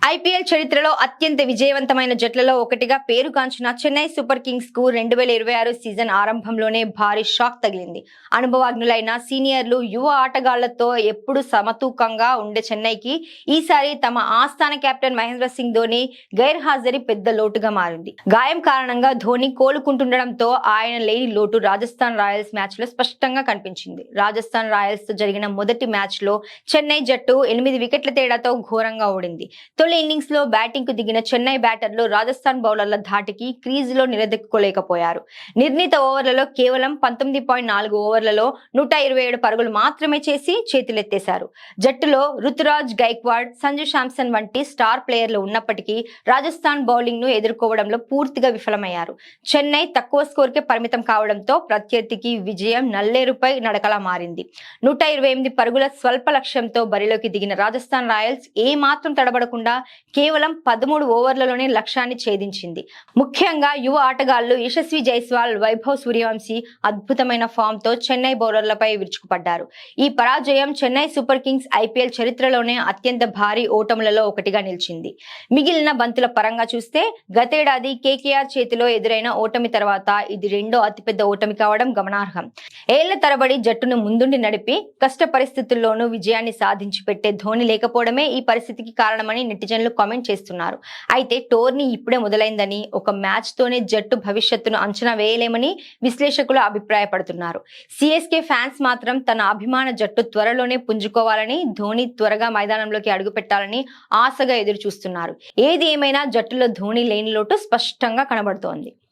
IPL చరిత్రలో అత్యంత విజయవంతమైన జట్లలో ఒకటిగా పేరుగాంచిన చెన్నై సూపర్ కింగ్స్ కు 2026 సీజన్ ఆరంభంలోనే భారీ షాక్ తగిలింది. అనుభవజ్ఞులైన సీనియర్లు, యువ ఆటగాళ్లతో ఎప్పుడు సమతూకంగా ఉండే చెన్నైకి ఈసారి తమ ఆస్థాన కెప్టెన్ మహేంద్ర సింగ్ ధోని గైర్హాజరీ పెద్ద లోటుగా మారింది. గాయం కారణంగా ధోని కోలుకుంటుండడంతో ఆయన లేని లోటు రాజస్థాన్ రాయల్స్ మ్యాచ్ లో స్పష్టంగా కనిపించింది. రాజస్థాన్ రాయల్స్ తో జరిగిన మొదటి మ్యాచ్ లో చెన్నై జట్టు 8 వికెట్ల తేడాతో ఘోరంగా ఓడింది. తొలి ఇన్నింగ్స్ లో బ్యాటింగ్ కు దిగిన చెన్నై బ్యాటర్లు రాజస్థాన్ బౌలర్ల ధాటికి క్రీజ్ లో నిలదొక్కుకోలేకపోయారు. నిర్ణీత ఓవర్లలో కేవలం 19.4 ఓవర్లలో 127 పరుగులు మాత్రమే చేసి చేతులెత్తేశారు. జట్టులో రుతురాజ్ గైక్వాడ్, సంజు శాంసన్ వంటి స్టార్ ప్లేయర్లు ఉన్నప్పటికీ రాజస్థాన్ బౌలింగ్ ను ఎదుర్కోవడంలో పూర్తిగా విఫలమయ్యారు. చెన్నై తక్కువ స్కోర్ కే పరిమితం కావడంతో ప్రత్యర్థికి విజయం నల్లేరుపై నడకలా మారింది. 128 పరుగుల స్వల్ప లక్ష్యంతో బరిలోకి దిగిన రాజస్థాన్ రాయల్స్ ఏ మాత్రం తడబడకుండా కేవలం 13 ఓవర్లలోనే లక్ష్యాన్ని ఛేదించింది. ముఖ్యంగా యువ ఆటగాళ్లు యశస్వి జైస్వాల్, వైభవ్ సూర్యవంశీ అద్భుతమైన ఫామ్ తో చెన్నై బౌలర్లపై విరుచుకుపడ్డారు. ఈ పరాజయం చెన్నై సూపర్ కింగ్స్ ఐపీఎల్ చరిత్రలోనే అత్యంత భారీ ఓటములలో ఒకటిగా నిలిచింది. మిగిలిన బంతుల పరంగా చూస్తే గతేడాది కేకేఆర్ చేతిలో ఎదురైన ఓటమి తర్వాత ఇది రెండో అతిపెద్ద ఓటమి కావడం గమనార్హం. ఏళ్ల తరబడి జట్టును ముందుండి నడిపి కష్ట పరిస్థితుల్లోనూ విజయాన్ని సాధించి పెట్టే ధోని లేకపోవడమే ఈ పరిస్థితికి కారణమని నెటిజన్లు కామెంట్ చేస్తున్నారు. అయితే టోర్నీ ఇప్పుడే మొదలైందని, ఒక మ్యాచ్ తోనే జట్టు భవిష్యత్తును అంచనా వేయలేమని విశ్లేషకులు అభిప్రాయపడుతున్నారు. సిఎస్కే ఫ్యాన్స్ మాత్రం తన అభిమాన జట్టు త్వరలోనే పుంజుకోవాలని, ధోని త్వరగా మైదానంలోకి అడుగు పెట్టాలని ఆశగా ఎదురు చూస్తున్నారు. ఏది ఏమైనా జట్టులో ధోని లేని లోటు స్పష్టంగా కనబడుతోంది.